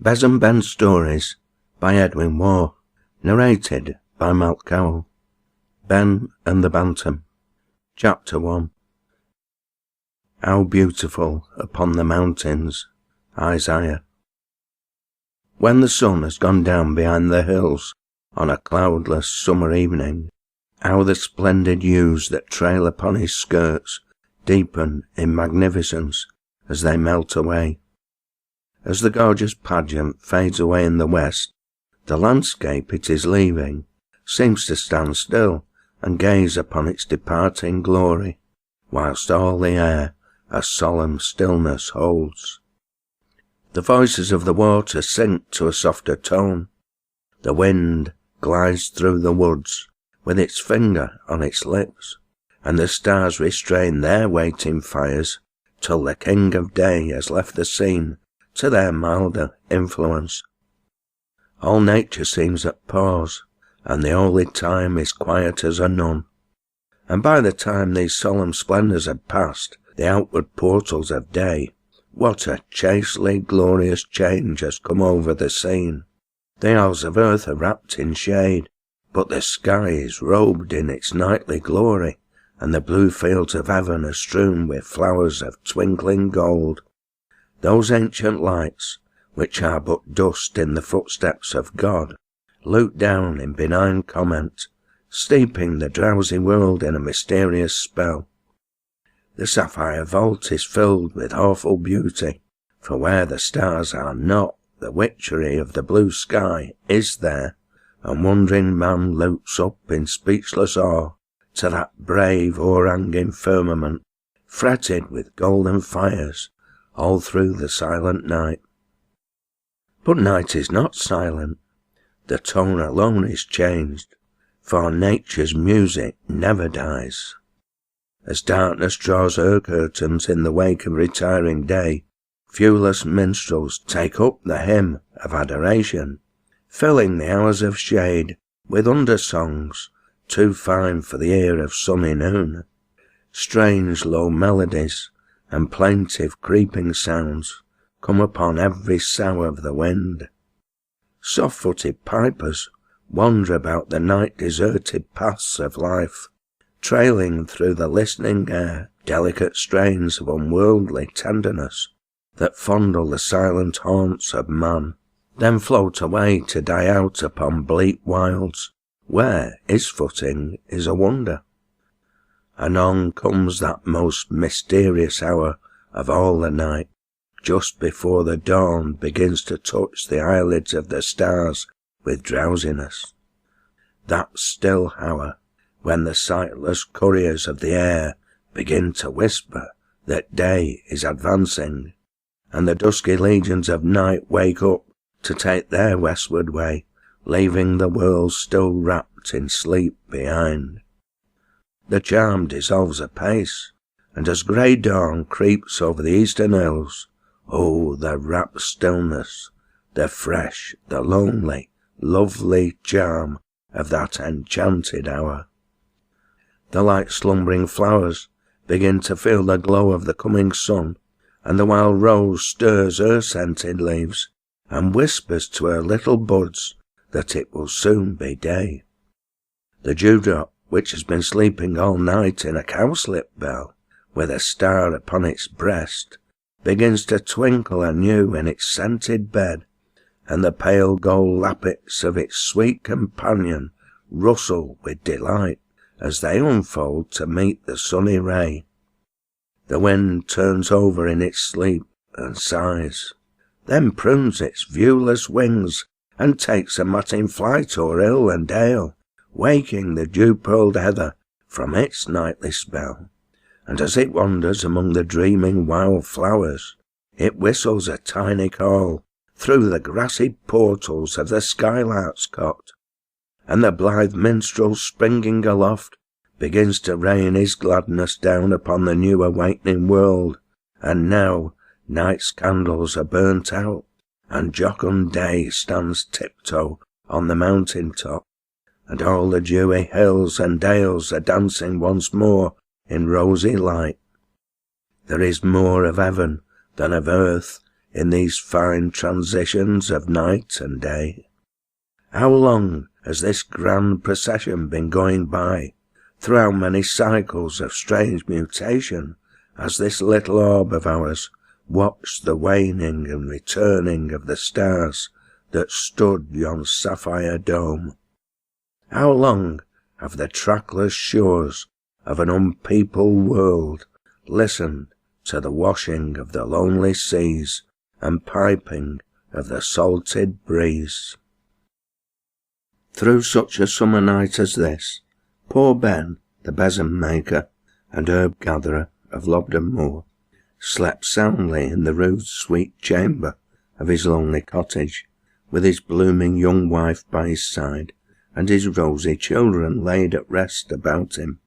Besom Ben Stories by Edwin Waugh. Narrated by Malc Cowle. Ben and the Bantam. Chapter 1. How beautiful upon the mountains. Isaiah. When the sun has gone down behind the hills on a cloudless summer evening, how the splendid hues that trail upon his skirts deepen in magnificence as they melt away. As the gorgeous pageant fades away in the west, the landscape it is leaving seems to stand still and gaze upon its departing glory, whilst all the air a solemn stillness holds. The voices of the water sink to a softer tone. The wind glides through the woods with its finger on its lips, and the stars restrain their waiting fires till the king of day has left the scene to their milder influence. All nature seems at pause, and the holy time is quiet as a nun. And by the time these solemn splendours had passed the outward portals of day, what a chastely glorious change has come over the scene. The isles of earth are wrapped in shade, but the sky is robed in its nightly glory, and the blue fields of heaven are strewn with flowers of twinkling gold. Those ancient lights, which are but dust in the footsteps of God, look down in benign comment, steeping the drowsy world in a mysterious spell. The sapphire vault is filled with awful beauty, for where the stars are not, the witchery of the blue sky is there, and wondering man looks up in speechless awe to that brave o'erhanging firmament, fretted with golden fires, all through the silent night. But night is not silent. The tone alone is changed, for nature's music never dies. As darkness draws her curtains in the wake of retiring day, viewless minstrels take up the hymn of adoration, filling the hours of shade with under-songs too fine for the ear of sunny noon. Strange low melodies and plaintive creeping sounds come upon every sough of the wind. Soft-footed pipers wander about the night-deserted paths of life, trailing through the listening air delicate strains of unworldly tenderness that fondle the silent haunts of man, then float away to die out upon bleak wilds, where his footing is a wonder. Anon comes that most mysterious hour of all the night, just before the dawn begins to touch the eyelids of the stars with drowsiness. That still hour, when the sightless couriers of the air begin to whisper that day is advancing, and the dusky legions of night wake up to take their westward way, leaving the world still wrapped in sleep behind. The charm dissolves apace, and as grey dawn creeps over the eastern hills, oh, the rapt stillness, the fresh, the lonely, lovely charm of that enchanted hour. The light slumbering flowers begin to feel the glow of the coming sun, and the wild rose stirs her scented leaves, and whispers to her little buds that it will soon be day. The dewdrop, which has been sleeping all night in a cowslip bell, with a star upon its breast, begins to twinkle anew in its scented bed, and the pale gold lappets of its sweet companion rustle with delight as they unfold to meet the sunny ray. The wind turns over in its sleep and sighs, then prunes its viewless wings and takes a matin flight o'er hill and dale, waking the dew-pearled heather from its nightly spell, and as it wanders among the dreaming wild flowers, it whistles a tiny call through the grassy portals of the skylark's cot, and the blithe minstrel springing aloft begins to rain his gladness down upon the new awakening world. And now night's candles are burnt out, and jocund day stands tiptoe on the mountain top, and all the dewy hills and dales are dancing once more in rosy light. There is more of heaven than of earth in these fine transitions of night and day? How long has this grand procession been going by? Through how many cycles of strange mutation has this little orb of ours watched the waning and returning of the stars that stood yon sapphire dome? How long have the trackless shores of an unpeopled world listened to the washing of the lonely seas and piping of the salted breeze? Through such a summer night as this, poor Ben, the besom maker and herb gatherer of Lobden Moor, slept soundly in the rude sweet chamber of his lonely cottage, with his blooming young wife by his side, and his rosy children laid at rest about him.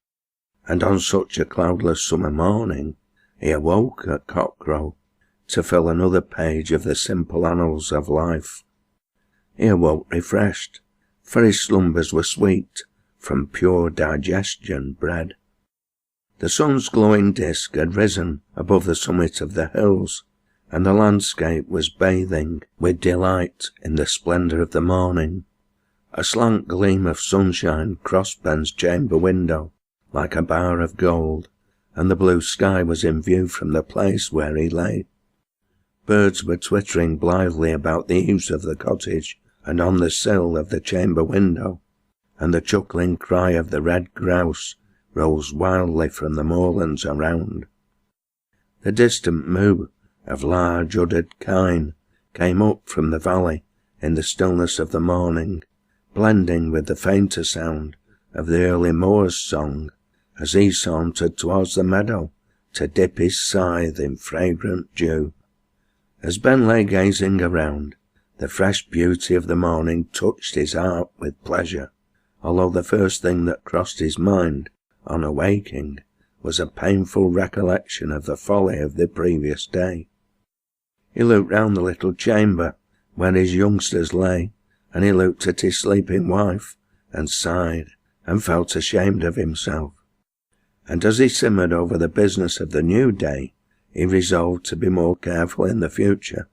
And on such a cloudless summer morning, he awoke at cockcrow to fill another page of the simple annals of life. He awoke refreshed, for his slumbers were sweet, from pure digestion bred. The sun's glowing disk had risen above the summit of the hills, and the landscape was bathing with delight in the splendour of the morning. A slant gleam of sunshine crossed Ben's chamber window like a bar of gold, and the blue sky was in view from the place where he lay. Birds were twittering blithely about the eaves of the cottage and on the sill of the chamber window, and the chuckling cry of the red grouse rose wildly from the moorlands around. The distant moo of large uddered kine came up from the valley in the stillness of the morning, blending with the fainter sound of the early mower's song as he sauntered towards the meadow to dip his scythe in fragrant dew. As Ben lay gazing around, the fresh beauty of the morning touched his heart with pleasure, although the first thing that crossed his mind on awaking was a painful recollection of the folly of the previous day. He looked round the little chamber where his youngsters lay, and he looked at his sleeping wife, and sighed, and felt ashamed of himself. And as he simmered over the business of the new day, he resolved to be more careful in the future.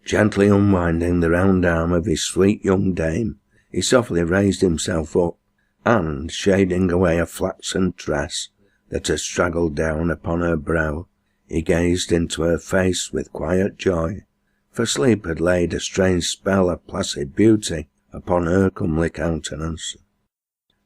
Gently unwinding the round arm of his sweet young dame, he softly raised himself up, and, shading away a flaxen tress that had straggled down upon her brow, he gazed into her face with quiet joy, for sleep had laid a strange spell of placid beauty upon her comely countenance.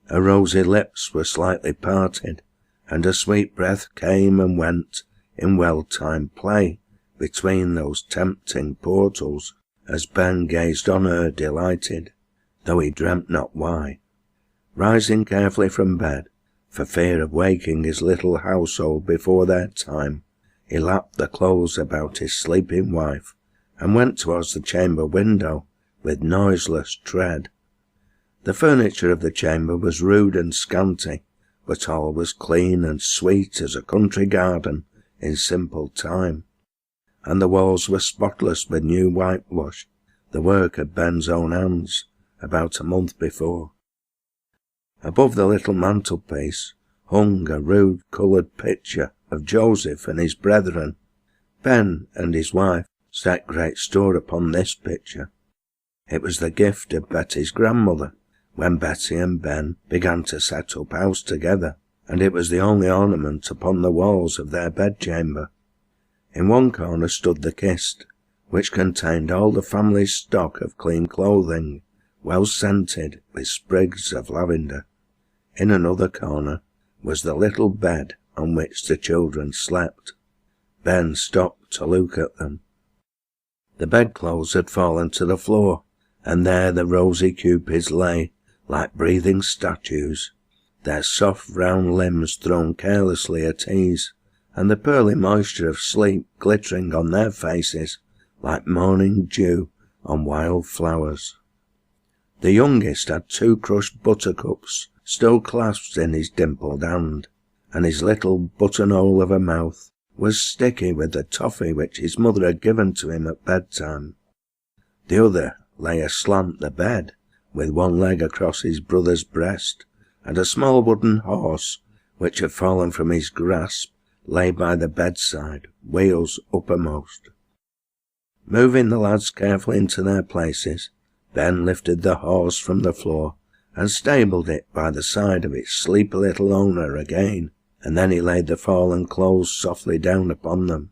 Her rosy lips were slightly parted, and a sweet breath came and went in well-timed play between those tempting portals as Ben gazed on her delighted, though he dreamt not why. Rising carefully from bed, for fear of waking his little household before their time, he lapped the clothes about his sleeping wife, and went towards the chamber window with noiseless tread. The furniture of the chamber was rude and scanty, but all was clean and sweet as a country garden in simple time, and the walls were spotless with new whitewash, the work of Ben's own hands, about a month before. Above the little mantelpiece hung a rude coloured picture of Joseph and his brethren. Ben and his wife set great store upon this picture. It was the gift of Betty's grandmother, when Betty and Ben began to set up house together, and it was the only ornament upon the walls of their bedchamber. In one corner stood the kist, which contained all the family's stock of clean clothing, well scented with sprigs of lavender. In another corner was the little bed on which the children slept. Ben stopped to look at them. The bedclothes had fallen to the floor, and there the rosy cupids lay, like breathing statues, their soft round limbs thrown carelessly at ease, and the pearly moisture of sleep glittering on their faces like morning dew on wild flowers. The youngest had 2 crushed buttercups still clasped in his dimpled hand, and his little buttonhole of a mouth was sticky with the toffee which his mother had given to him at bedtime. The other lay aslant the bed, with one leg across his brother's breast, and a small wooden horse, which had fallen from his grasp, lay by the bedside, wheels uppermost. Moving the lads carefully into their places, Ben lifted the horse from the floor and stabled it by the side of its sleepy little owner again, and then he laid the fallen clothes softly down upon them.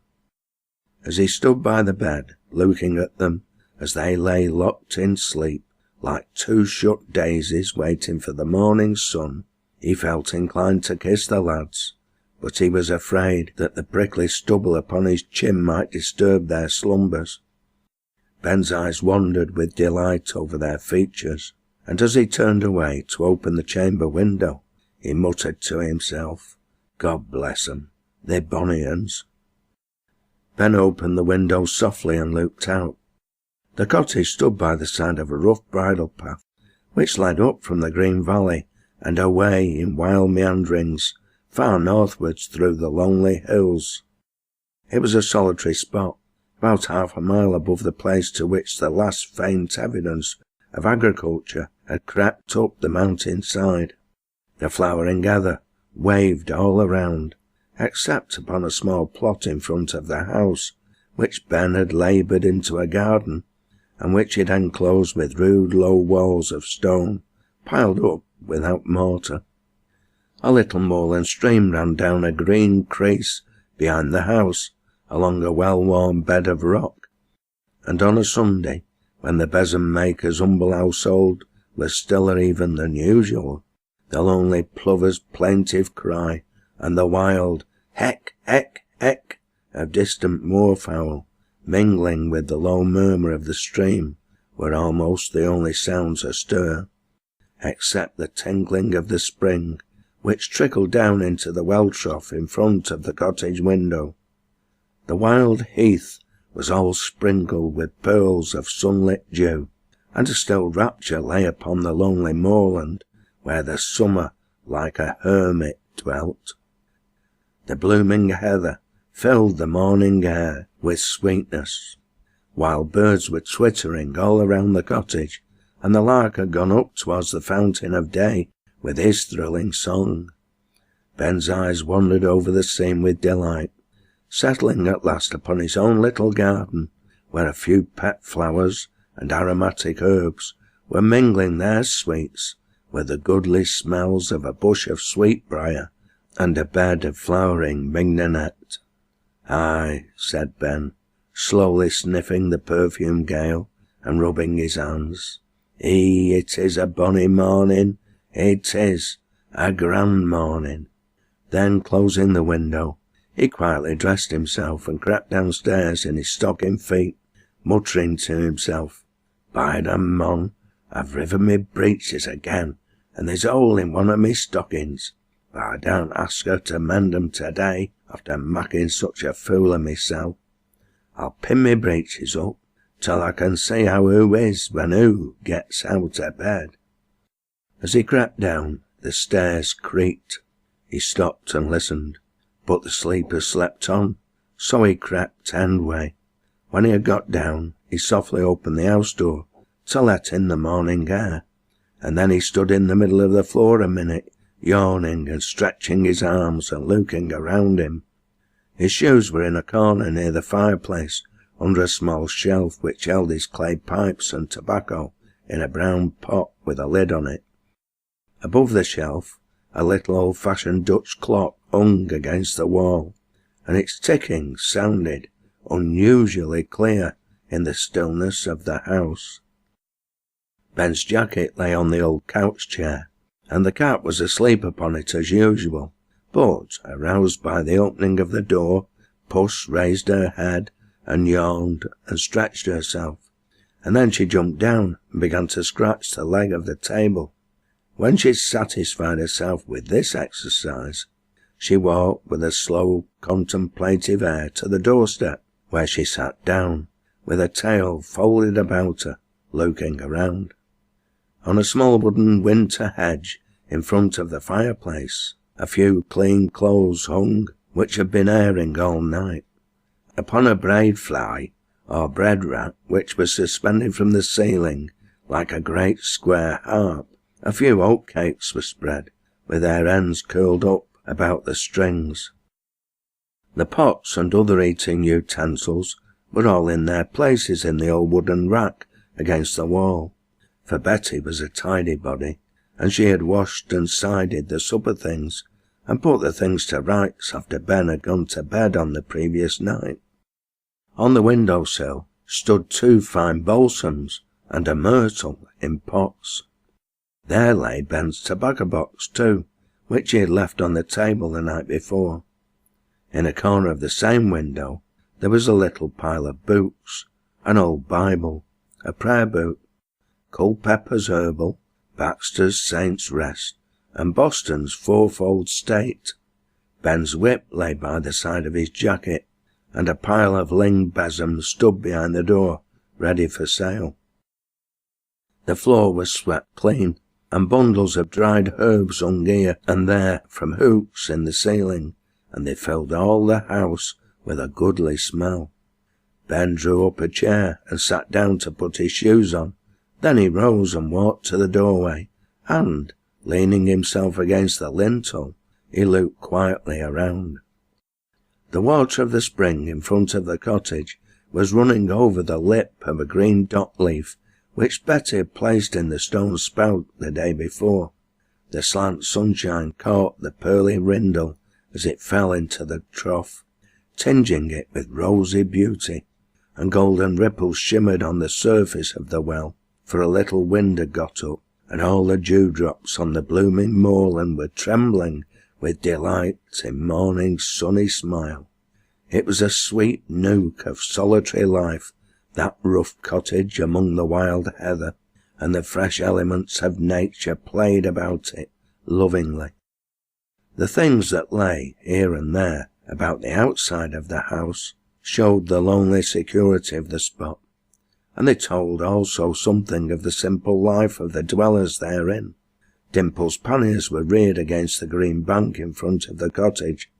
As he stood by the bed, looking at them as they lay locked in sleep, like two shut daisies waiting for the morning sun, he felt inclined to kiss the lads, but he was afraid that the prickly stubble upon his chin might disturb their slumbers. Ben's eyes wandered with delight over their features, and as he turned away to open the chamber window, he muttered to himself, "God bless 'em, they're bonny uns." Ben opened the window softly and looked out. The cottage stood by the side of a rough bridle path, which led up from the green valley and away in wild meanderings far northwards through the lonely hills. It was a solitary spot, about half a mile above the place to which the last faint evidence of agriculture had crept up the mountain side. The flowering heather waved all around, except upon a small plot in front of the house, which Ben had laboured into a garden, and which it enclosed with rude low walls of stone, piled up without mortar. A little moorland stream ran down a green crease behind the house, along a well-worn bed of rock, and on a Sunday, when the besom maker's humble household was stiller even than usual, the lonely plover's plaintive cry and the wild heck, heck, heck of distant moorfowl, mingling with the low murmur of the stream, were almost the only sounds astir, except the tinkling of the spring, which trickled down into the well trough in front of the cottage window. The wild heath was all sprinkled with pearls of sunlit dew, and a still rapture lay upon the lonely moorland, where the summer like a hermit dwelt. The blooming heather filled the morning air with sweetness, while birds were twittering all around the cottage, and the lark had gone up towards the fountain of day with his thrilling song. Ben's eyes wandered over the scene with delight, settling at last upon his own little garden, where a few pet flowers and aromatic herbs were mingling their sweets with the goodly smells of a bush of sweetbriar and a bed of flowering mignonette. "Aye," said Ben, slowly sniffing the perfumed gale and rubbing his hands. It is a bonny morning, it is a grand morning." Then, closing the window, he quietly dressed himself and crept downstairs in his stocking feet, muttering to himself, "By the mon, I've riven me breeches again, and there's a hole in one of me stockings. But I daren't ask her to mend 'em to-day, after making such a fool of myself. I'll pin me breeches up, till I can see how hoo is when hoo gets out of bed." As he crept down, the stairs creaked. He stopped and listened, but the sleeper slept on, so he crept endway. When he had got down, he softly opened the house door to let in the morning air, and then he stood in the middle of the floor a minute, yawning and stretching his arms and looking around him. His shoes were in a corner near the fireplace, under a small shelf which held his clay pipes and tobacco in a brown pot with a lid on it. Above the shelf, a little old-fashioned Dutch clock hung against the wall, and its ticking sounded unusually clear in the stillness of the house. Ben's jacket lay on the old couch-chair, and the cat was asleep upon it as usual, but, aroused by the opening of the door, Puss raised her head and yawned and stretched herself, and then she jumped down and began to scratch the leg of the table. When she'd satisfied herself with this exercise, she walked with a slow, contemplative air to the doorstep, where she sat down, with her tail folded about her, looking around. On a small wooden winter hedge in front of the fireplace, a few clean clothes hung, which had been airing all night. Upon a braid fly, or bread rat, which was suspended from the ceiling like a great square harp, a few oat cakes were spread, with their ends curled up about the strings. The pots and other eating utensils were all in their places in the old wooden rack against the wall, for Betty was a tidy body, and she had washed and sided the supper things, and put the things to rights after Ben had gone to bed on the previous night. On the window-sill stood 2 fine balsams and a myrtle in pots. There lay Ben's tobacco box too, which he had left on the table the night before. In a corner of the same window there was a little pile of books, an old Bible, a prayer book, Culpeper's Herbal, Baxter's Saints' Rest, and Boston's Fourfold State. Ben's whip lay by the side of his jacket, and a pile of ling besom stood behind the door, ready for sale. The floor was swept clean, and bundles of dried herbs hung here and there from hooks in the ceiling, and they filled all the house with a goodly smell. Ben drew up a chair and sat down to put his shoes on. Then he rose and walked to the doorway, and, leaning himself against the lintel, he looked quietly around. The water of the spring in front of the cottage was running over the lip of a green dock leaf which Betty had placed in the stone spout the day before. The slant sunshine caught the pearly rindle as it fell into the trough, tinging it with rosy beauty, and golden ripples shimmered on the surface of the well, for a little wind had got up, and all the dewdrops on the blooming moorland were trembling with delight in morning's sunny smile. It was a sweet nook of solitary life, that rough cottage among the wild heather, and the fresh elements of nature played about it lovingly. The things that lay here and there about the outside of the house showed the lonely security of the spot, and they told also something of the simple life of the dwellers therein. Dimple's panniers were reared against the green bank in front of the cottage,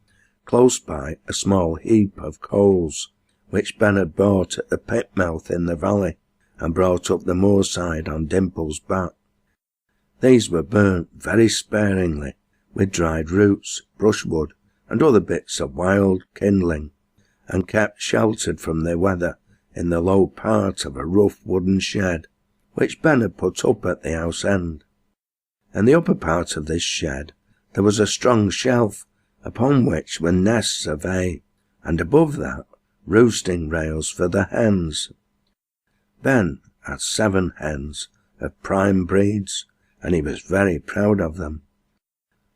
close by a small heap of coals, which Ben had bought at the pit mouth in the valley, and brought up the moorside on Dimple's back. These were burnt very sparingly, with dried roots, brushwood, and other bits of wild kindling, and kept sheltered from the weather in the low part of a rough wooden shed, which Ben had put up at the house end. In the upper part of this shed there was a strong shelf, upon which were nests of hay, and above that roosting rails for the hens. Ben had 7 hens of prime breeds, and he was very proud of them.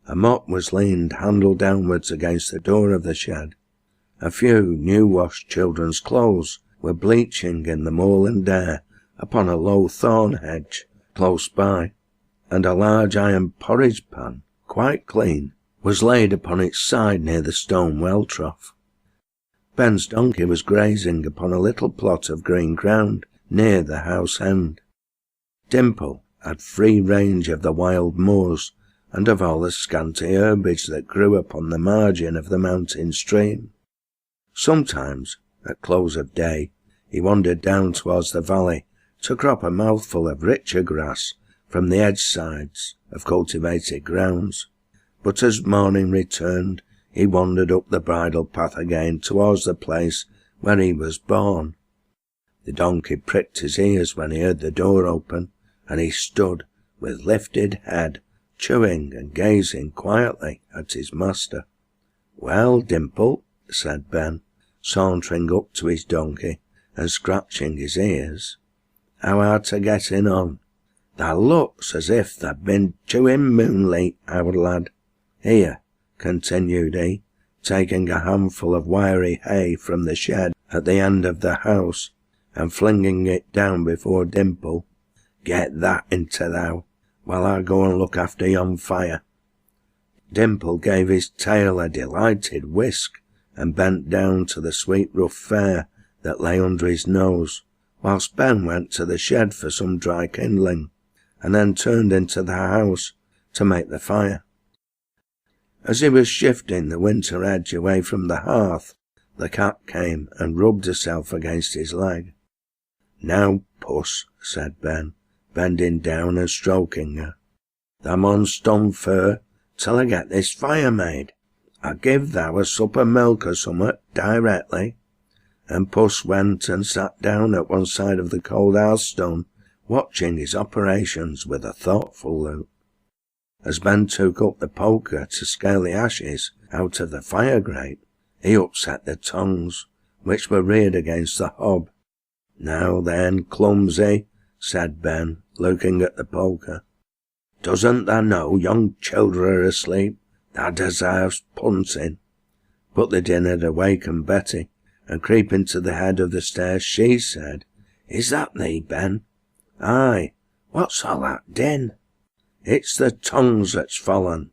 A mop was leaned handle downwards against the door of the shed. A few new-washed children's clothes were bleaching in the moorland air upon a low thorn hedge close by, and a large iron porridge pan, quite clean, was laid upon its side near the stone well trough. Ben's donkey was grazing upon a little plot of green ground near the house end. Dimple had free range of the wild moors and of all the scanty herbage that grew upon the margin of the mountain stream. Sometimes, at close of day, he wandered down towards the valley to crop a mouthful of richer grass from the edge sides of cultivated grounds, but as morning returned, he wandered up the bridle path again towards the place where he was born. The donkey pricked his ears when he heard the door open, and he stood with lifted head, chewing and gazing quietly at his master. "Well, Dimple," said Ben, sauntering up to his donkey and scratching his ears, "how art getting on? Thou looks as if tha'd been chewing moonlight, our lad. Here," continued he, taking a handful of wiry hay from the shed at the end of the house, and flinging it down before Dimple, "get that into thou, while I go and look after yon fire." Dimple gave his tail a delighted whisk, and bent down to the sweet rough fare that lay under his nose, whilst Ben went to the shed for some dry kindling, and then turned into the house to make the fire. As he was shifting the winter edge away from the hearth, the cat came and rubbed herself against his leg. "Now, puss," said Ben, bending down and stroking her, "thou mun ston fur till I get this fire made. I'll give thou a sup o' milk or summat directly." and Puss went and sat down at one side of the cold hearthstone, watching his operations with a thoughtful look. As Ben took up the poker to scale the ashes out of the fire grate, he upset the tongs, which were reared against the hob. "Now then, clumsy," said Ben, looking at the poker. "Doesn't thou know young children are asleep? Thou deserves punting." But the din had awakened Betty, and creeping to the head of the stairs, she said, "Is that thee, Ben?" "Aye, what's all that din?" "It's the tongues that's fallen."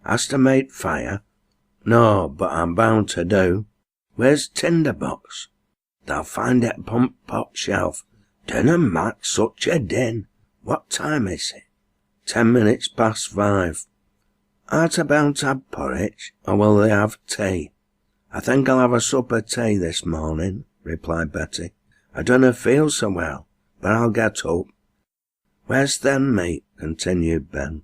"Hast to make fire?" "No, but I'm bound to do." "Where's tinder box?" "Thou'll find it upon pot shelf." "Dunna mak such a din. What time is it?" 10 minutes past 5. "Art about to have porridge, or will they have tea?" "I think I'll have a sup of tea this morning," replied Betty. "I dunna feel so well, but I'll get up." "Where's them meat?" continued Ben.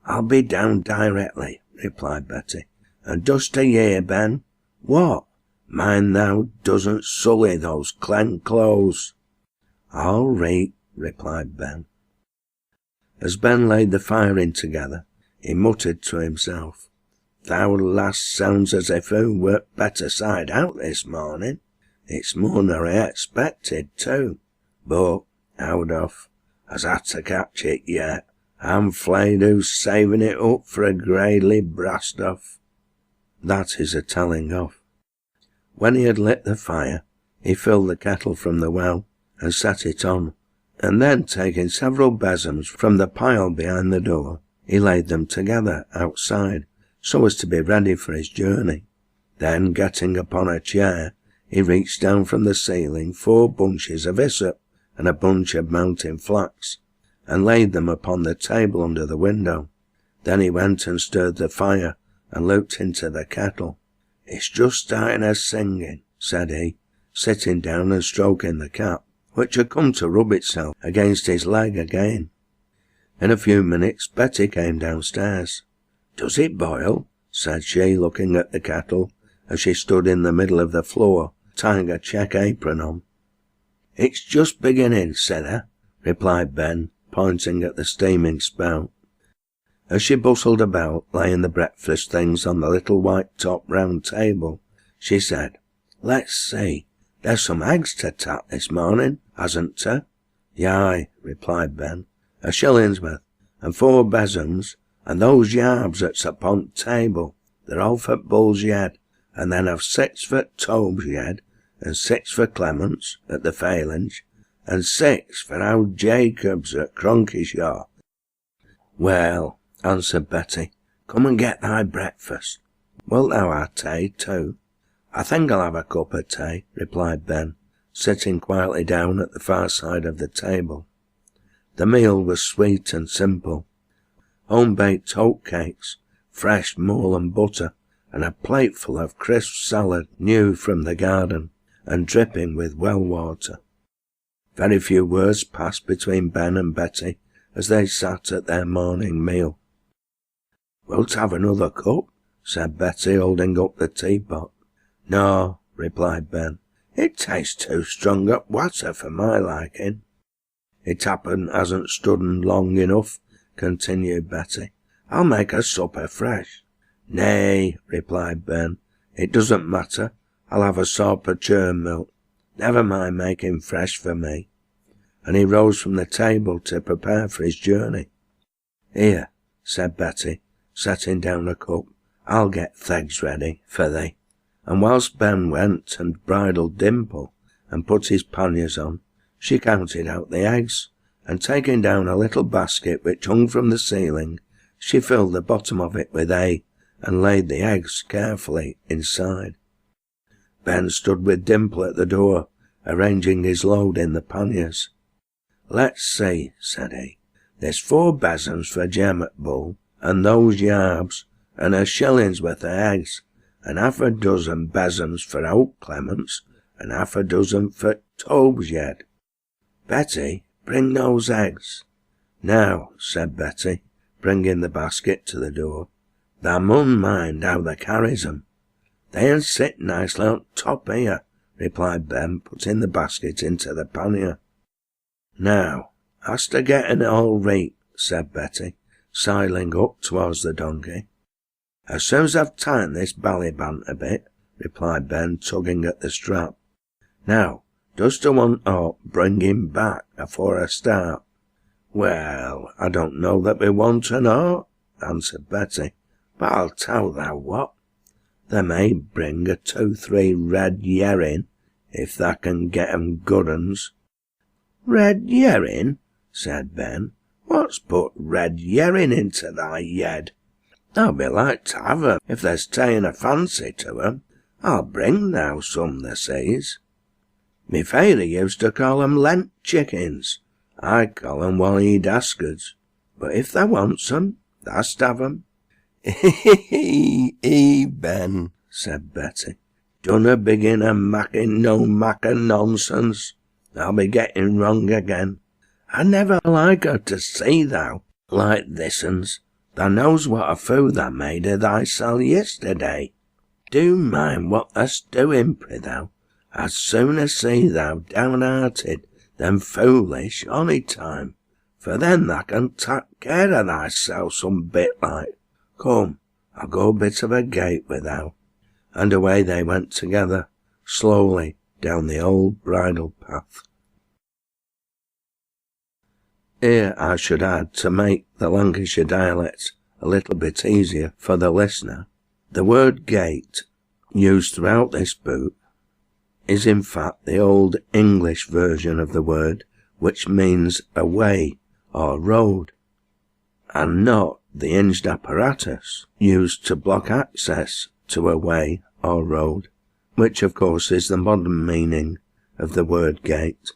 "I'll be down directly," replied Betty. "And dost to hear, Ben?" "What?" "Mind thou doesn't sully those clean clothes." "All right," replied Ben. As Ben laid the fire in together, he muttered to himself, "Thou lass sounds as if hoo wert better side out this morning. It's more nor I expected, too. But, out off, as I to catch it yet, I'm flayed who's saving it up for a gradely brast off." That is a telling off. When he had lit the fire, he filled the kettle from the well and set it on, and then taking several besoms from the pile behind the door, he laid them together outside so as to be ready for his journey. Then, getting upon a chair, he reached down from the ceiling 4 bunches of hyssop and a bunch of mountain flax, and laid them upon the table under the window. Then he went and stirred the fire and looked into the kettle. "It's just starting a singing," said he, sitting down and stroking the cat, which had come to rub itself against his leg again. In a few minutes Betty came downstairs. "Does it boil?" said she, looking at the kettle as she stood in the middle of the floor, tying a check apron on. "It's just beginning, sirrah," replied Ben, pointing at the steaming spout. As she bustled about, laying the breakfast things on the little white-topped round table, she said, "Let's see, there's some eggs to tat this morning, hasn't there?" "Yai," replied Ben, "a shilling's worth, and 4 besoms, and those yarbs that's upon t' table, they're all for Bull's Yed, and then I've 6 for Tobe's Yed, and 6 for Clement's at the Phalange, and 6 for old Jacob's at Cronkishaw." "Well," answered Betty, "come and get thy breakfast. Wilt thou have tea too?" "I think I'll have a cup of tea," replied Ben, sitting quietly down at the far side of the table. The meal was sweet and simple. Home-baked oat cakes, fresh moorland butter, and a plateful of crisp salad new from the garden, and dripping with well water. Very few words passed between Ben and Betty as they sat at their morning meal. "Wilt have another cup?" said Betty, holding up the teapot. "No," replied Ben. "It tastes too strong at water for my liking." "It happen hasn't stood long enough," continued Betty. "I'll make a supper fresh." "Nay," replied Ben, "it doesn't matter. I'll have a sop of churn milk. Never mind making fresh for me." And he rose from the table to prepare for his journey. "Here," said Betty, setting down a cup, "I'll get th' eggs ready for thee." And whilst Ben went and bridled Dimple and put his panniers on, she counted out the eggs, and taking down a little basket which hung from the ceiling, she filled the bottom of it with hay and laid the eggs carefully inside. Ben stood with Dimple at the door, arranging his load in the panniers. "Let's see," said he. "There's 4 besoms for Jem at Bull, and those yarbs, and a shilling's worth of eggs, and half a dozen besoms for old Clement's, and half a dozen for Tobe's Yed. Betty, bring those eggs." "Now," said Betty, bringing the basket to the door, "thou mun mind how thou carries 'em. They'n sit nicely on top here, replied Ben, putting the basket into the pannier. Now, as to getting it all right, said Betty, sidling up towards the donkey. As soon as I've tightened this ballybant a bit, replied Ben, tugging at the strap. Now, does the want aught bring him back afore I start? Well, I don't know that we want an aught, answered Betty, but I'll tell thou what. They may bring a 2-3 red yerrin, if thou can get 'em good uns. Red yerrin, said Ben. What's put red yerrin into thy yed? I'll be like to have 'em, if there's ta'en a fancy to 'em. I'll bring thou some, thou sees. Me feyther used to call 'em Lent chickens. I call 'em Wally Daskards. But if thou wants 'em, thou'st have 'em. Ben, said Betty. Dunna begin a mackin' no mac o' nonsense. I'll be getting wrong again. I never like her to see thou like this-uns. Thou knows what a fool thou made of thyself yesterday. Do mind what thou'st doing, thou. I'd sooner see thou downhearted than foolish ony time, for then thou can tak care of thyself some bit like. Come, I'll go a bit of a gait with thou. And away they went together, slowly, down the old bridle path. Here I should add, to make the Lancashire dialect a little bit easier for the listener, the word gate, used throughout this book, is in fact the old English version of the word, which means a way or road, and not the hinged apparatus used to block access to a way or road, which of course is the modern meaning of the word gate.